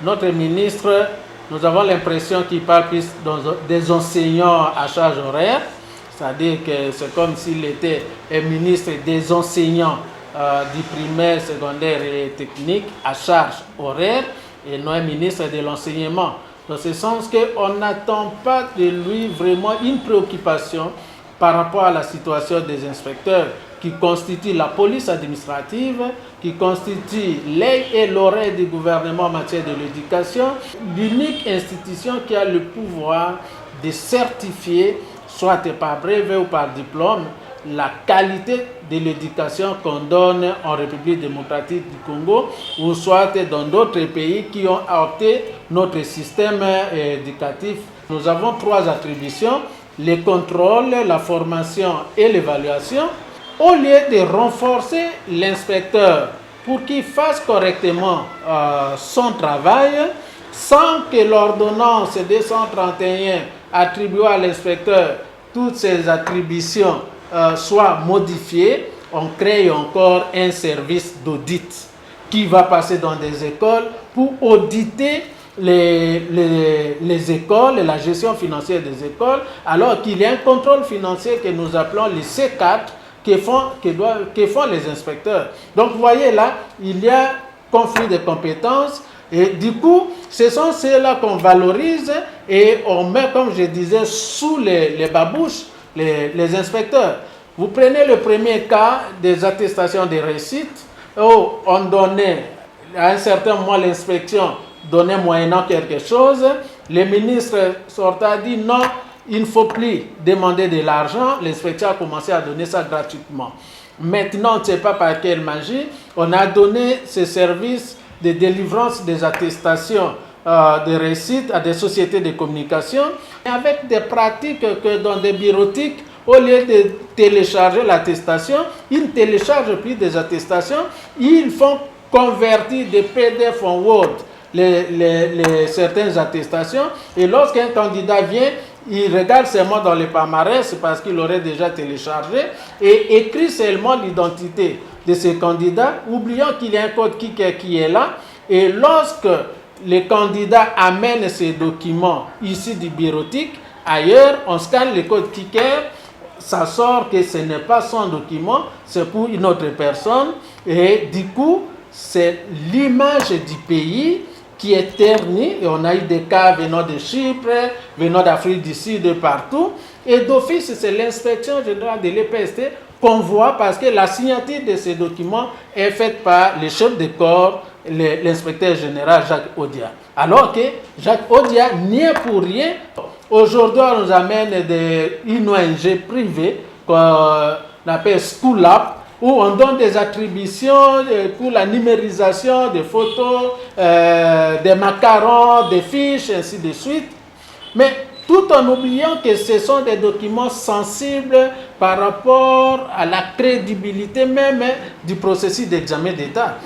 notre ministre, nous avons l'impression qu'il parle plus des enseignants à charge horaire, c'est-à-dire que c'est comme s'il était un ministre des enseignants du primaire, secondaire et technique à charge horaire et non un ministre de l'enseignement. Dans ce sens qu'on n'attend pas de lui vraiment une préoccupation par rapport à la situation des inspecteurs qui constituent la police administrative, qui constituent l'œil et l'oreille du gouvernement en matière de l'éducation, l'unique institution qui a le pouvoir de certifier, soit par brevet ou par diplôme, la qualité de l'éducation qu'on donne en République démocratique du Congo ou soit dans d'autres pays qui ont adopté notre système éducatif. Nous avons 3 attributions, les contrôles, la formation et l'évaluation. Au lieu de renforcer l'inspecteur pour qu'il fasse correctement son travail, sans que l'ordonnance 231 attribuant à l'inspecteur toutes ses attributions soit modifiées, on crée encore un service d'audit qui va passer dans des écoles pour auditer les écoles et la gestion financière des écoles, alors qu'il y a un contrôle financier que nous appelons les C4 que font les inspecteurs. Donc vous voyez là, il y a conflit de compétences et du coup, ce sont ceux-là qu'on valorise et on met, comme je disais, sous les babouches les inspecteurs. Vous prenez le premier cas des attestations de réussite où on donnait à un certain moment l'inspection donnait moyennant quelque chose. Le ministre sortant dit non, il ne faut plus demander de l'argent. L'inspection a commencé à donner ça gratuitement. Maintenant, on ne sait pas par quelle magie, on a donné ce service de délivrance des attestations de réussite à des sociétés de communication avec des pratiques que dans des bureautiques, au lieu de télécharger l'attestation, ils ne téléchargent plus des attestations, ils font convertir des PDF en Word certaines attestations et lorsqu'un candidat vient, il regarde seulement dans les palmarès parce qu'il aurait déjà téléchargé et écrit seulement l'identité de ce candidat, oubliant qu'il y a un code qui est là. Et lorsque les candidats amènent ces documents ici du bureautique, ailleurs, on scanne le code Kicker, ça sort que ce n'est pas son document, c'est pour une autre personne. Et du coup, c'est l'image du pays qui est ternie. Et on a eu des cas venant de Chypre, venant d'Afrique du Sud, de partout. Et d'office, c'est l'inspection générale de l'EPST qu'on voit parce que la signature de ces documents est faite par le chef de corps, l'inspecteur général Jacques Odia. Alors que Jacques Odia n'y est pour rien. Aujourd'hui, on nous amène une ONG privée qu'on appelle School Lab, où on donne des attributions pour la numérisation des photos, des macarons, des fiches, ainsi de suite. Mais tout en oubliant que ce sont des documents sensibles par rapport à la crédibilité même du processus d'examen d'État.